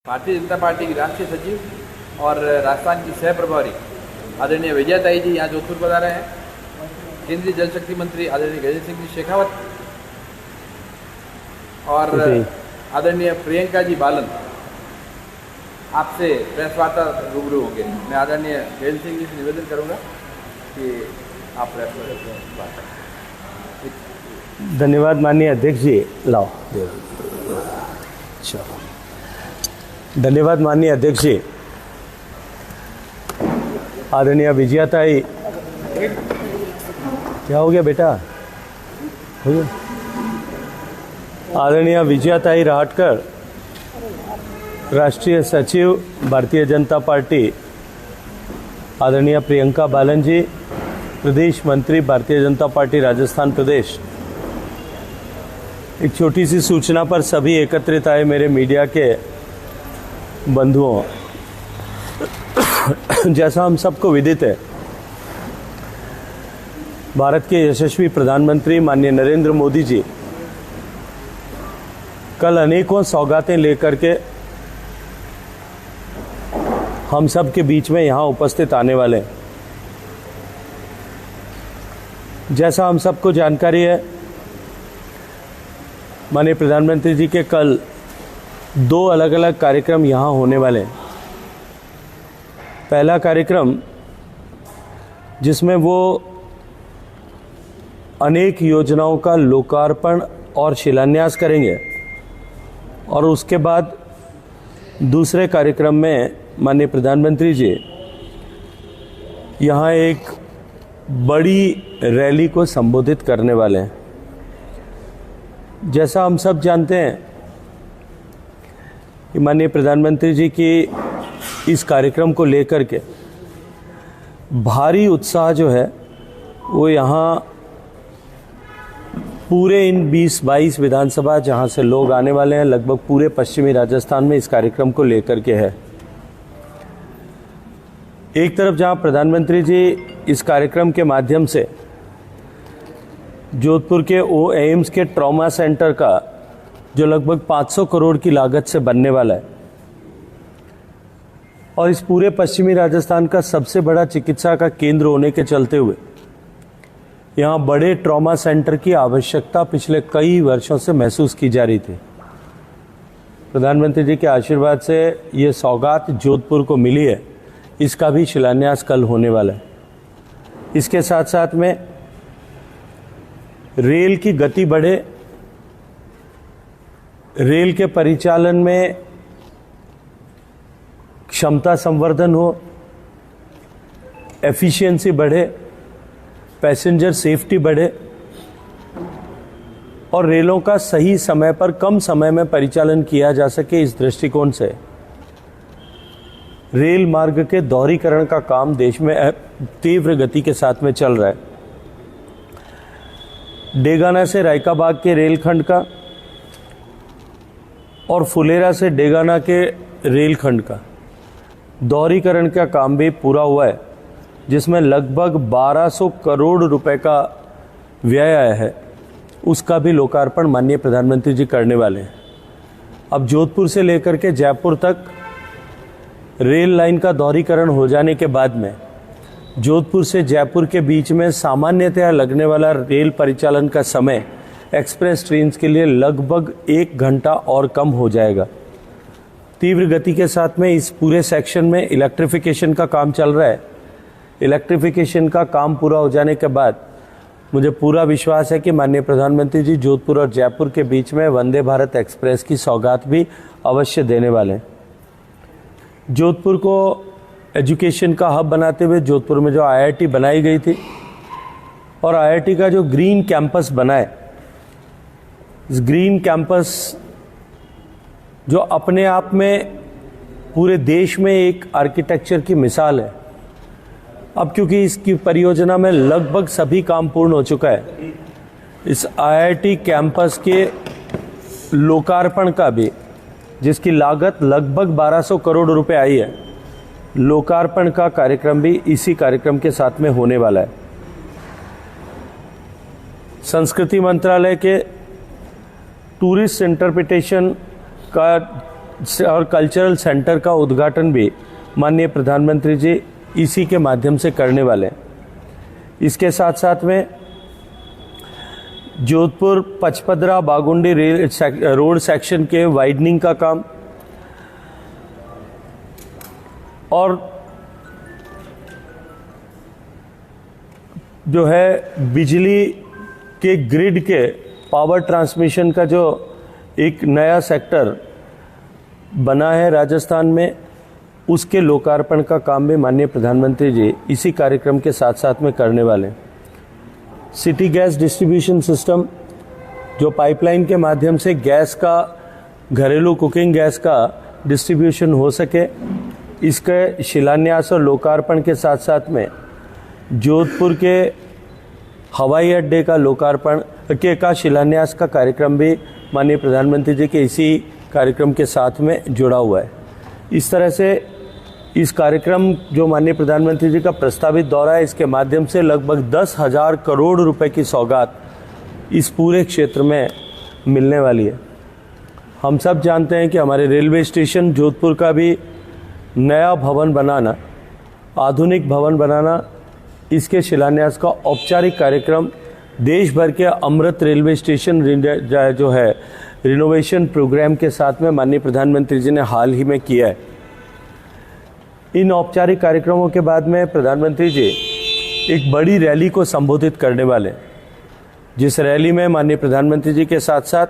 Bharatiya Janata party की राष्ट्रीय सचिव और राजस्थान की सह प्रभारी आदरणीय विजयाताई जी यहाँ जोधपुर पधारे हैं। केंद्रीय जल शक्ति मंत्री आदरणीय गजेंद्र सिंह जी शेखावत और आदरणीय प्रियंका जी बालन आपसे प्रेस वार्ता रूबरू होंगे। मैं आदरणीय गजेंद्र सिंह जी से निवेदन करूँगा कि आप प्रेस वार्ता। धन्यवाद माननीय अध्यक्ष जी। लाओ चलो। धन्यवाद माननीय अध्यक्ष जी। आदरणीय विजयाताई, क्या हो गया बेटा? हो गया? आदरणीय विजयाताई राहटकर, राष्ट्रीय सचिव भारतीय जनता पार्टी, आदरणीय प्रियंका बालन जी, प्रदेश मंत्री भारतीय जनता पार्टी राजस्थान प्रदेश। एक छोटी सी सूचना पर सभी एकत्रित आए मेरे मीडिया के बंधुओं, जैसा हम सबको विदित है, भारत के यशस्वी प्रधानमंत्री माननीय नरेंद्र मोदी जी कल अनेकों सौगातें लेकर के हम सब के बीच में यहाँ उपस्थित आने वाले हैं। जैसा हम सबको जानकारी है, माननीय प्रधानमंत्री जी के कल दो अलग अलग कार्यक्रम यहाँ होने वाले हैं। पहला कार्यक्रम जिसमें वो अनेक योजनाओं का लोकार्पण और शिलान्यास करेंगे, और उसके बाद दूसरे कार्यक्रम में माननीय प्रधानमंत्री जी यहाँ एक बड़ी रैली को संबोधित करने वाले हैं। जैसा हम सब जानते हैं कि माननीय प्रधानमंत्री जी की इस कार्यक्रम को लेकर के भारी उत्साह जो है वो यहाँ पूरे इन 20-22 विधानसभा जहाँ से लोग आने वाले हैं, लगभग पूरे पश्चिमी राजस्थान में इस कार्यक्रम को लेकर के है। एक तरफ जहाँ प्रधानमंत्री जी इस कार्यक्रम के माध्यम से जोधपुर के एम्स के ट्रॉमा सेंटर का, जो लगभग 500 करोड़ की लागत से बनने वाला है और इस पूरे पश्चिमी राजस्थान का सबसे बड़ा चिकित्सा का केंद्र होने के चलते हुए यहाँ बड़े ट्रॉमा सेंटर की आवश्यकता पिछले कई वर्षों से महसूस की जा रही थी। प्रधानमंत्री जी के आशीर्वाद से ये सौगात जोधपुर को मिली है, इसका भी शिलान्यास कल होने वाला है। इसके साथ साथ में रेल की गति बढ़े, रेल के परिचालन में क्षमता संवर्धन हो, एफिशिएंसी बढ़े, पैसेंजर सेफ्टी बढ़े और रेलों का सही समय पर कम समय में परिचालन किया जा सके, इस दृष्टिकोण से रेल मार्ग के दोहरीकरण का काम देश में तीव्र गति के साथ में चल रहा है। डेगाना से रायकाबाग के रेलखंड का और फुलेरा से डेगाना के रेलखंड का दोहरीकरण का काम भी पूरा हुआ है, जिसमें लगभग 1200 करोड़ रुपए का व्यय आया है। उसका भी लोकार्पण माननीय प्रधानमंत्री जी करने वाले हैं। अब जोधपुर से लेकर के जयपुर तक रेल लाइन का दोहरीकरण हो जाने के बाद में जोधपुर से जयपुर के बीच में सामान्यतः लगने वाला रेल परिचालन का समय एक्सप्रेस ट्रेन के लिए लगभग 1 घंटा और कम हो जाएगा। तीव्र गति के साथ में इस पूरे सेक्शन में इलेक्ट्रिफिकेशन का काम चल रहा है। इलेक्ट्रिफिकेशन का काम पूरा हो जाने के बाद मुझे पूरा विश्वास है कि माननीय प्रधानमंत्री जी जोधपुर और जयपुर के बीच में वंदे भारत एक्सप्रेस की सौगात भी अवश्य देने वाले हैं। जोधपुर को एजुकेशन का हब बनाते हुए जोधपुर में जो IIT बनाई गई थी और IIT का जो ग्रीन कैंपस बना है, इस ग्रीन कैंपस जो अपने आप में पूरे देश में एक आर्किटेक्चर की मिसाल है। अब क्योंकि इसकी परियोजना में लगभग सभी काम पूर्ण हो चुका है, इस IIT कैंपस के लोकार्पण का भी, जिसकी लागत लगभग 1200 करोड़ रुपए आई है, लोकार्पण का कार्यक्रम भी इसी कार्यक्रम के साथ में होने वाला है। संस्कृति मंत्रालय के टूरिस्ट इंटरप्रिटेशन का और कल्चरल सेंटर का उद्घाटन भी माननीय प्रधानमंत्री जी इसी के माध्यम से करने वाले हैं। इसके साथ साथ में जोधपुर पचपदरा बागुंडी रोड सेक्शन के वाइडनिंग का काम और जो है बिजली के ग्रिड के पावर ट्रांसमिशन का जो एक नया सेक्टर बना है राजस्थान में, उसके लोकार्पण का काम भी माननीय प्रधानमंत्री जी इसी कार्यक्रम के साथ साथ में करने वाले हैं। सिटी गैस डिस्ट्रीब्यूशन सिस्टम जो पाइपलाइन के माध्यम से गैस का, घरेलू कुकिंग गैस का डिस्ट्रीब्यूशन हो सके, इसके शिलान्यास और लोकार्पण के साथ साथ में जोधपुर के हवाई अड्डे का लोकार्पण का शिलान्यास का कार्यक्रम भी माननीय प्रधानमंत्री जी के इसी कार्यक्रम के साथ में जुड़ा हुआ है। इस तरह से इस कार्यक्रम जो माननीय प्रधानमंत्री जी का प्रस्तावित दौरा है, इसके माध्यम से लगभग 10,000 करोड़ रुपए की सौगात इस पूरे क्षेत्र में मिलने वाली है। हम सब जानते हैं कि हमारे रेलवे स्टेशन जोधपुर का भी नया भवन बनाना, आधुनिक भवन बनाना, इसके शिलान्यास का औपचारिक कार्यक्रम देश भर के अमृत रेलवे स्टेशन जो है रिनोवेशन प्रोग्राम के साथ में माननीय प्रधानमंत्री जी ने हाल ही में किया है। इन औपचारिक कार्यक्रमों के बाद में प्रधानमंत्री जी एक बड़ी रैली को संबोधित करने वाले, जिस रैली में माननीय प्रधानमंत्री जी के साथ साथ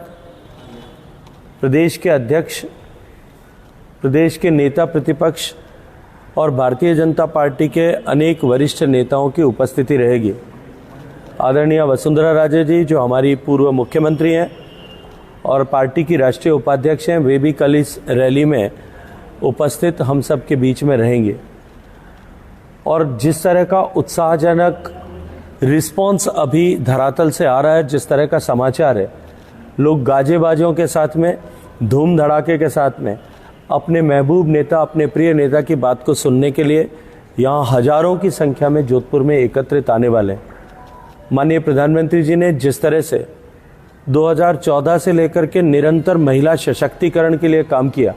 प्रदेश के अध्यक्ष, प्रदेश के नेता प्रतिपक्ष और भारतीय जनता पार्टी के अनेक वरिष्ठ नेताओं की उपस्थिति रहेगी। आदरणीय वसुंधरा राजे जी जो हमारी पूर्व मुख्यमंत्री हैं और पार्टी की राष्ट्रीय उपाध्यक्ष हैं, वे भी कल इस रैली में उपस्थित हम सब के बीच में रहेंगे। और जिस तरह का उत्साहजनक रिस्पांस अभी धरातल से आ रहा है, जिस तरह का समाचार है, लोग गाजे बाजों के साथ में, धूम धड़ाके के साथ में अपने महबूब नेता, अपने प्रिय नेता की बात को सुनने के लिए यहाँ हजारों की संख्या में जोधपुर में एकत्रित आने वाले हैं। माननीय प्रधानमंत्री जी ने जिस तरह से 2014 से लेकर के निरंतर महिला सशक्तिकरण के लिए काम किया,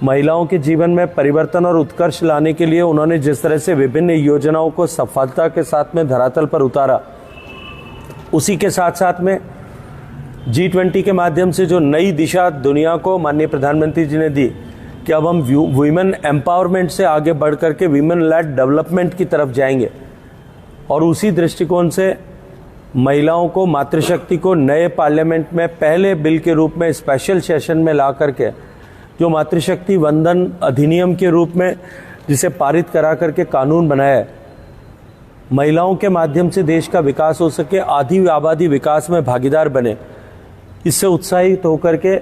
महिलाओं के जीवन में परिवर्तन और उत्कर्ष लाने के लिए उन्होंने जिस तरह से विभिन्न योजनाओं को सफलता के साथ में धरातल पर उतारा, उसी के साथ साथ में G20 के माध्यम से जो नई दिशा दुनिया को माननीय प्रधानमंत्री जी ने दी कि अब हम वुमेन एम्पावरमेंट से आगे बढ़ करके वीमेन लेड डेवलपमेंट की तरफ जाएंगे, और उसी दृष्टिकोण से महिलाओं को, मातृशक्ति को नए पार्लियामेंट में पहले बिल के रूप में स्पेशल सेशन में ला करके जो मातृशक्ति वंदन अधिनियम के रूप में जिसे पारित करा करके कानून बनाया है, महिलाओं के माध्यम से देश का विकास हो सके, आधी आबादी विकास में भागीदार बने, इससे उत्साहित होकर के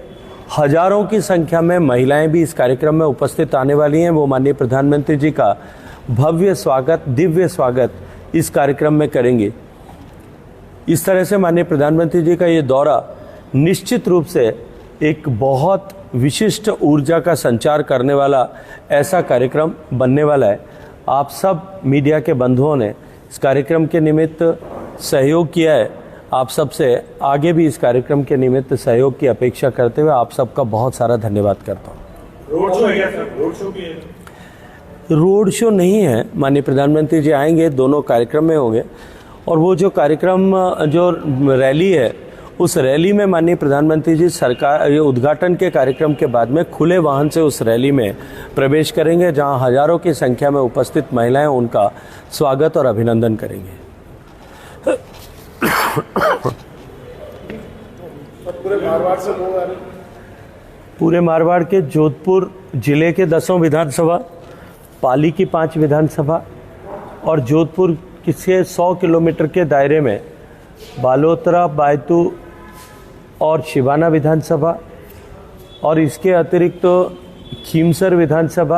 हजारों की संख्या में महिलाएं भी इस कार्यक्रम में उपस्थित आने वाली हैं। वो माननीय प्रधानमंत्री जी का भव्य स्वागत, दिव्य स्वागत इस कार्यक्रम में करेंगे। इस तरह से माननीय प्रधानमंत्री जी का ये दौरा निश्चित रूप से एक बहुत विशिष्ट ऊर्जा का संचार करने वाला ऐसा कार्यक्रम बनने वाला है। आप सब मीडिया के बंधुओं ने इस कार्यक्रम के निमित्त सहयोग किया है। आप सबसे आगे भी इस कार्यक्रम के निमित्त सहयोग की अपेक्षा करते हुए आप सबका बहुत सारा धन्यवाद करता हूँ। रोड शो है सर? रोड शो भी है? रोड शो नहीं है, माननीय प्रधानमंत्री जी आएंगे, दोनों कार्यक्रम में होंगे, और वो जो कार्यक्रम, जो रैली है, उस रैली में माननीय प्रधानमंत्री जी सरकार ये उद्घाटन के कार्यक्रम के बाद में खुले वाहन से उस रैली में प्रवेश करेंगे, जहां हजारों की संख्या में उपस्थित महिलाएं उनका स्वागत और अभिनंदन करेंगे। पूरे मारवाड़ से लोग आ रहे हैं? पूरे मारवाड़ के जोधपुर जिले के 10 विधानसभा, पाली की 5 विधानसभा और जोधपुर से 100 किलोमीटर के दायरे में बालोतरा, बायतू और शिवाना विधानसभा, और इसके अतिरिक्त तो खीमसर विधानसभा,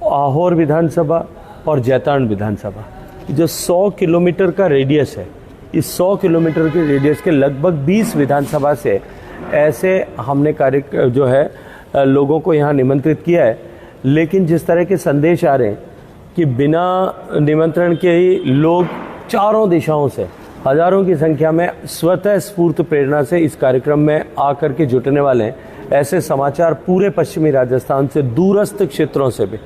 आहोर विधानसभा और जैतारण विधानसभा, जो 100 किलोमीटर का रेडियस है, इस 100 किलोमीटर के रेडियस के लगभग 20 विधानसभा से ऐसे हमने कार्य जो है लोगों को यहाँ निमंत्रित किया है। लेकिन जिस तरह के संदेश आ रहे हैं कि बिना निमंत्रण के ही लोग चारों दिशाओं से हजारों की संख्या में स्वतः स्फूर्त प्रेरणा से इस कार्यक्रम में आकर के जुटने वाले हैं, ऐसे समाचार पूरे पश्चिमी राजस्थान से, दूरस्थ क्षेत्रों से भी,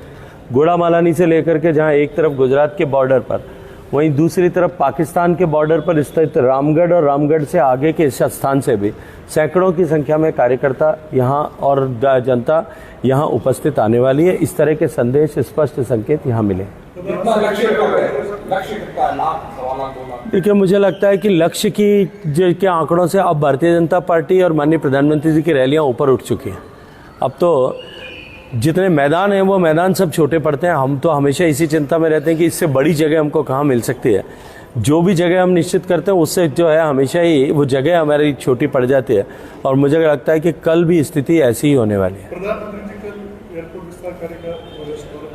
गोड़ामालानी से लेकर के जहां एक तरफ गुजरात के बॉर्डर पर, वहीं दूसरी तरफ पाकिस्तान के बॉर्डर पर स्थित रामगढ़ और रामगढ़ से आगे के इस स्थान से भी सैकड़ों की संख्या में कार्यकर्ता यहाँ और जनता यहाँ उपस्थित आने वाली है। इस तरह के संदेश, स्पष्ट संकेत यहाँ मिले। देखिए, मुझे लगता है कि लक्ष्य के आंकड़ों से अब भारतीय जनता पार्टी और माननीय प्रधानमंत्री जी की रैलियां ऊपर उठ चुकी हैं। अब तो जितने मैदान हैं वो मैदान सब छोटे पड़ते हैं। हम तो हमेशा इसी चिंता में रहते हैं कि इससे बड़ी जगह हमको कहाँ मिल सकती है। जो भी जगह हम निश्चित करते हैं उससे जो है हमेशा ही वो जगह हमारी छोटी पड़ जाती है, और मुझे लगता है कि कल भी स्थिति ऐसी ही होने वाली है। प्रधानमंत्री जी कल एयरपोर्ट विस्तार कार्य का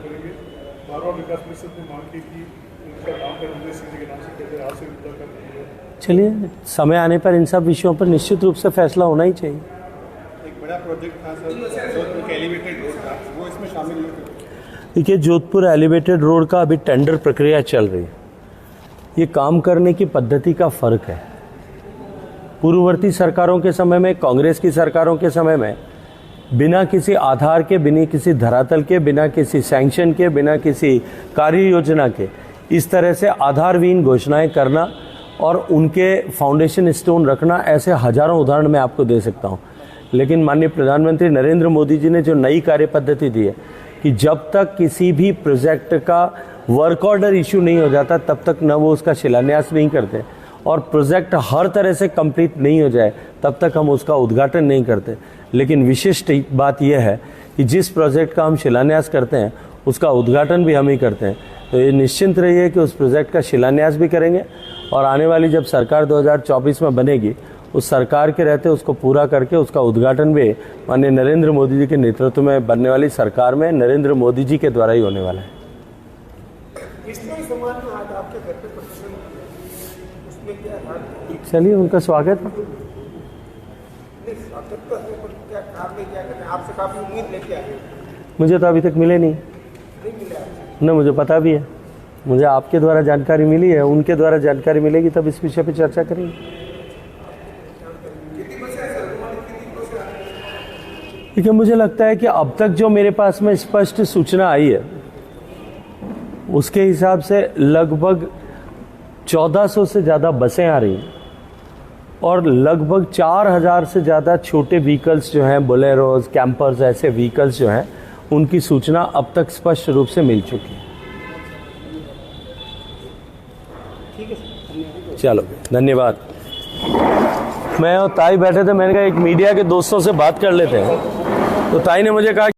करेंगे। बार-बार विकास परिषद ने मांग की कि उनका नाम कर सिंह के नाम से कहते आज से विस्तार कर। चलिए, समय आने पर इन सब विषयों पर निश्चित रूप से फैसला होना ही चाहिए। एक बड़ा प्रोजेक्ट था सर, जोधपुर एलिवेटेड रोड था, वो इसमें शामिल नहीं था। देखिए, जोधपुर एलिवेटेड रोड का अभी टेंडर प्रक्रिया चल रही है। ये काम करने की पद्धति का फर्क है। पूर्ववर्ती सरकारों के समय में, कांग्रेस की सरकारों के समय में, बिना किसी आधार के, बिना किसी धरातल के, बिना किसी सैंक्शन के, बिना किसी कार्य योजना के इस तरह से आधारहीन घोषणाएं करना और उनके फाउंडेशन स्टोन रखना, ऐसे हजारों उदाहरण मैं आपको दे सकता हूं। लेकिन माननीय प्रधानमंत्री नरेंद्र मोदी जी ने जो नई कार्य पद्धति दी है कि जब तक किसी भी प्रोजेक्ट का वर्क ऑर्डर इश्यू नहीं हो जाता तब तक न वो उसका शिलान्यास नहीं करते, और प्रोजेक्ट हर तरह से कंप्लीट नहीं हो जाए तब तक हम उसका उद्घाटन नहीं करते। लेकिन विशिष्ट बात यह है कि जिस प्रोजेक्ट का हम शिलान्यास करते हैं उसका उद्घाटन भी हम ही करते हैं। तो ये निश्चिंत रहिए कि उस प्रोजेक्ट का शिलान्यास भी करेंगे, और आने वाली जब सरकार 2024 में बनेगी उस सरकार के रहते उसको पूरा करके उसका उद्घाटन भी माननीय नरेंद्र मोदी जी के नेतृत्व में बनने वाली सरकार में नरेंद्र मोदी जी के द्वारा ही होने वाला है। चलिए, उनका स्वागत है। मुझे तो अभी तक मिले नहीं, न मुझे पता भी है। मुझे आपके द्वारा जानकारी मिली है, उनके द्वारा जानकारी मिलेगी तब इस विषय पर चर्चा करेंगे। देखिए, मुझे लगता है कि अब तक जो मेरे पास में स्पष्ट सूचना आई है उसके हिसाब से लगभग 1400 से ज़्यादा बसें आ रही हैं, और लगभग 4000 से ज़्यादा छोटे व्हीकल्स जो हैं, बोलेरोज, कैंपर्स, ऐसे व्हीकल्स जो हैं, उनकी सूचना अब तक स्पष्ट रूप से मिल चुकी है। चलो, धन्यवाद। मैं और ताई बैठे थे, मैंने कहा एक मीडिया के दोस्तों से बात कर लेते हैं, तो ताई ने मुझे कहा